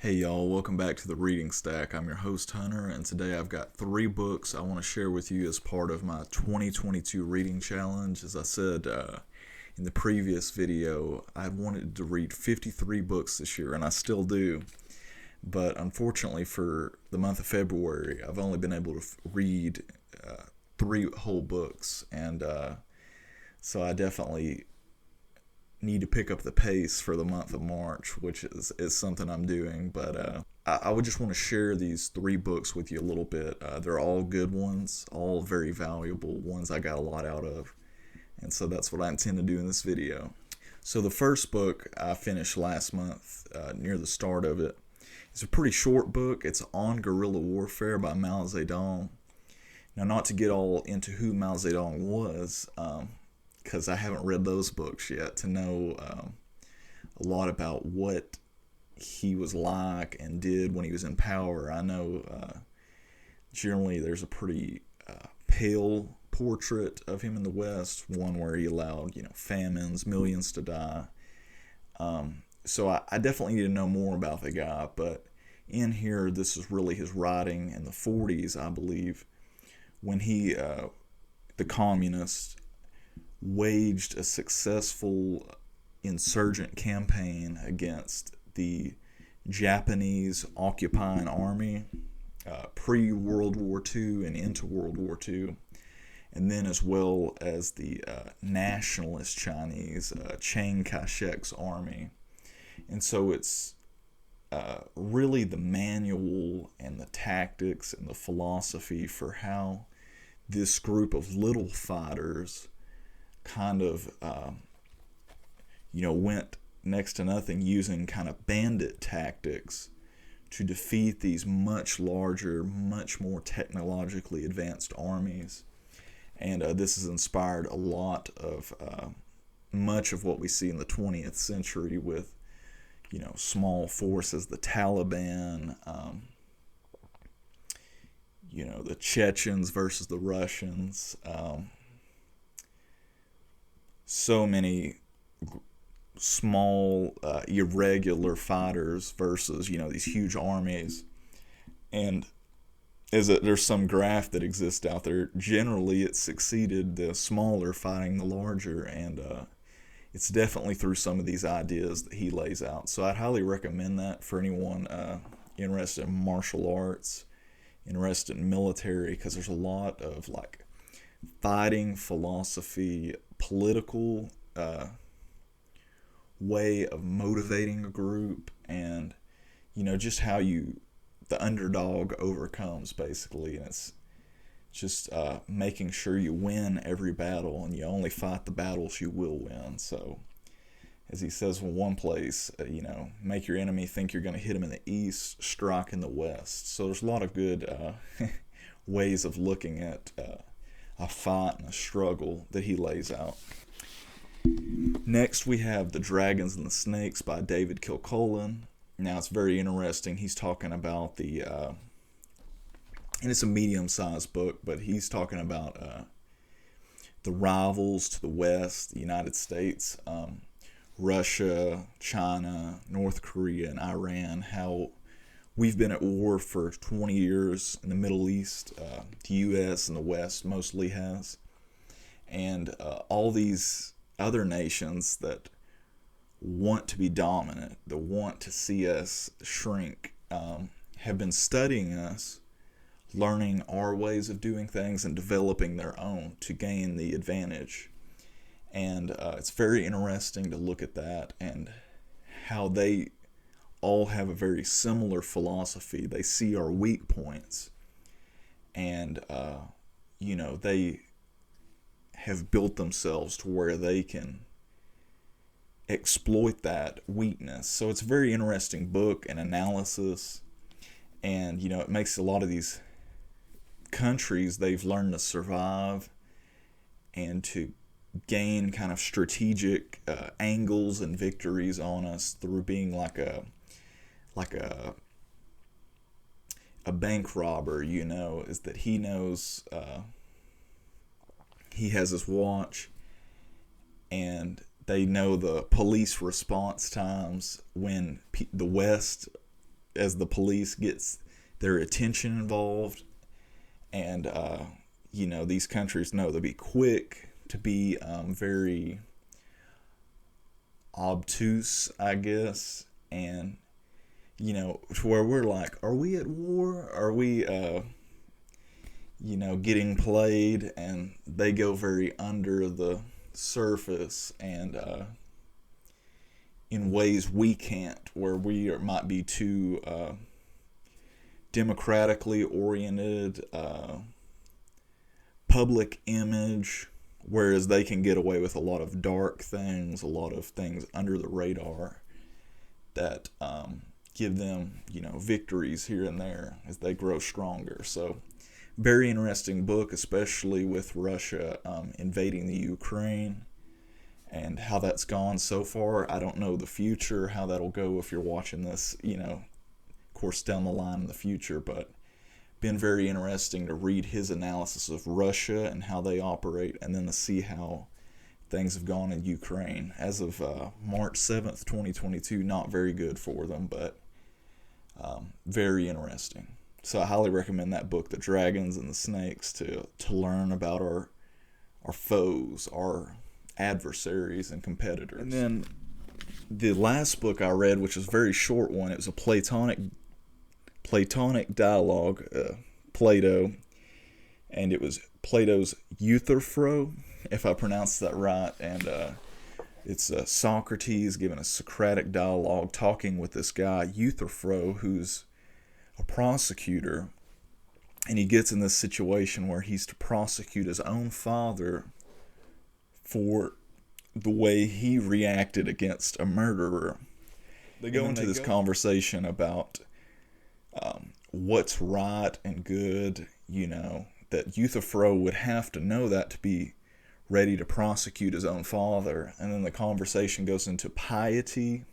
Hey y'all, welcome back to the Reading Stack. I'm your host Hunter, and today I've got 3 books I want to share with you as part of my 2022 reading challenge. As I said in the previous video, I wanted to read 53 books this year, and I still do. But unfortunately for the month of February, I've only been able to read 3 whole books, and so I definitely need to pick up the pace for the month of March, which is something I'm doing. But I would just want to share these 3 books with you a little bit. They're all good ones, all very valuable ones I got a lot out of. And so that's what I intend to do in this video. So the first book I finished last month, near the start of it. It's a pretty short book. It's On Guerrilla Warfare by Mao Zedong. Now, not to get all into who Mao Zedong was, because I haven't read those books yet to know a lot about what he was like and did when he was in power. I know generally there's a pretty pale portrait of him in the West, one where he allowed famines, millions to die. So I definitely need to know more about the guy, but in here this is really his writing in the 40s, I believe, when he, the communists, waged a successful insurgent campaign against the Japanese occupying army pre-World War II and into World War II, and then as well as the nationalist Chinese Chiang Kai-shek's army. And so it's really the manual and the tactics and the philosophy for how this group of little fighters kind of went next to nothing, using kind of bandit tactics to defeat these much larger, much more technologically advanced armies. And this has inspired a lot of much of what we see in the 20th century with small forces, the Taliban, the Chechens versus the Russians, so many small, irregular fighters versus, these huge armies. And there's some graph that exists out there. Generally, it's succeeded the smaller fighting the larger, and it's definitely through some of these ideas that he lays out. So I'd highly recommend that for anyone interested in martial arts, interested in military, because there's a lot of fighting philosophy, political way of motivating a group, and just how the underdog overcomes, basically. And it's just making sure you win every battle, and you only fight the battles you will win. So as he says in one place, make your enemy think you're going to hit him in the east, strike in the west. So there's a lot of good ways of looking at a fight and a struggle that he lays out. Next, we have The Dragons and the Snakes by David Kilcullen. Now, it's very interesting. He's talking about and it's a medium-sized book, but he's talking about the rivals to the West, the United States, Russia, China, North Korea, and Iran, how we've been at war for 20 years in the Middle East. The U.S. and the West mostly has. And all these other nations that want to be dominant, that want to see us shrink, have been studying us, learning our ways of doing things, and developing their own to gain the advantage. And it's very interesting to look at that and how they all have a very similar philosophy. They see our weak points, and they have built themselves to where they can exploit that weakness. So it's a very interesting book and analysis, and it makes a lot of these countries, they've learned to survive and to gain kind of strategic angles and victories on us through being like a bank robber. Is that he knows he has his watch, and they know the police response times when the West as the police gets their attention involved, and these countries know to be quick, to be very obtuse, I guess, and to where we're like, are we at war? Are we getting played? And they go very under the surface and in ways we can't, where we might be too democratically oriented, public image, whereas they can get away with a lot of dark things, a lot of things under the radar that give them, victories here and there as they grow stronger. So, very interesting book, especially with Russia invading the Ukraine and how that's gone so far. I don't know the future, how that'll go if you're watching this, of course, down the line in the future, but been very interesting to read his analysis of Russia and how they operate, and then to see how things have gone in Ukraine. As of March 7th, 2022, not very good for them, but very interesting. So I highly recommend that book, The Dragons and the Snakes, to learn about our foes, our adversaries and competitors. And then the last book I read, which was a very short one, it was a Platonic dialogue, Plato, and it was Plato's Euthyphro, if I pronounced that right, and it's Socrates giving a Socratic dialogue, talking with this guy Euthyphro, who's a prosecutor, and he gets in this situation where he's to prosecute his own father for the way he reacted against a murderer. They go into this conversation about what's right and good, that Euthyphro would have to know that to be ready to prosecute his own father. And then the conversation goes into piety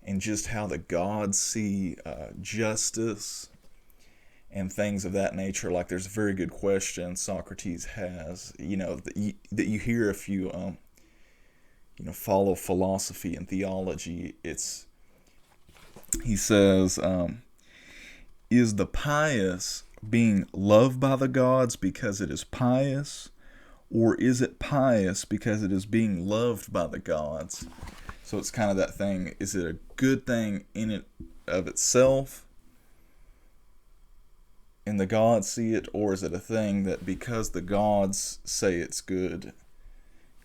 and just how the gods see justice and things of that nature. Like, there's a very good question Socrates has, that you hear if you follow philosophy and theology. He says, is the pious being loved by the gods because it is pious, or is it pious because it is being loved by the gods? So it's kind of that thing, is it a good thing in it of itself and the gods see it, or is it a thing that because the gods say it's good,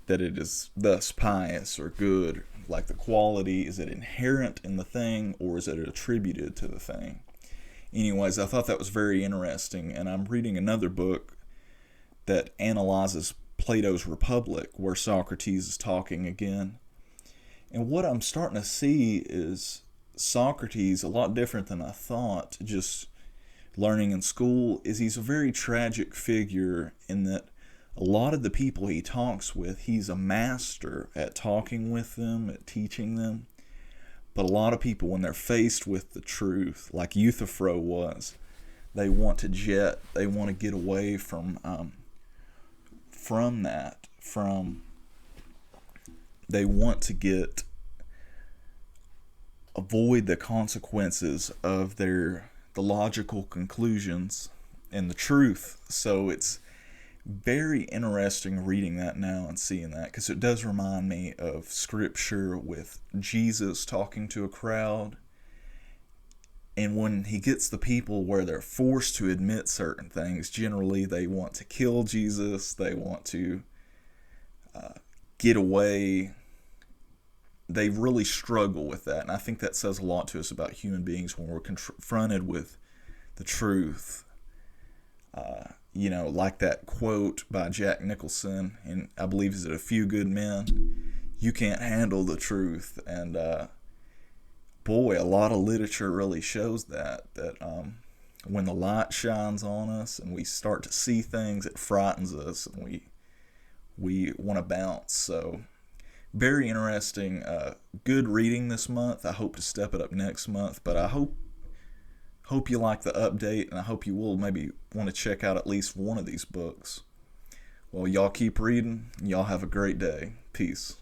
that it is thus pious or good? Like, the quality, is it inherent in the thing, or is it attributed to the thing? Anyways, I thought that was very interesting, and I'm reading another book that analyzes Plato's Republic, where Socrates is talking again. And what I'm starting to see is Socrates, a lot different than I thought, just learning in school, is he's a very tragic figure in that a lot of the people he talks with, he's a master at talking with them, at teaching them. But a lot of people, when they're faced with the truth, like Euthyphro was, they want to jet. They want to get away from that. They want to avoid the consequences of the logical conclusions and the truth. So it's very interesting reading that now and seeing that, because it does remind me of scripture with Jesus talking to a crowd, and when he gets the people where they're forced to admit certain things, generally they want to kill Jesus, they want to get away. They really struggle with that, and I think that says a lot to us about human beings when we're confronted with the truth. Like that quote by Jack Nicholson, and I believe is it A Few Good Men, you can't handle the truth. And boy, a lot of literature really shows that when the light shines on us and we start to see things, it frightens us and we want to bounce. So very interesting, good reading this month. I hope to step it up next month, but I hope you like the update, and I hope you will maybe want to check out at least one of these books. Well, y'all keep reading. Y'all have a great day. Peace.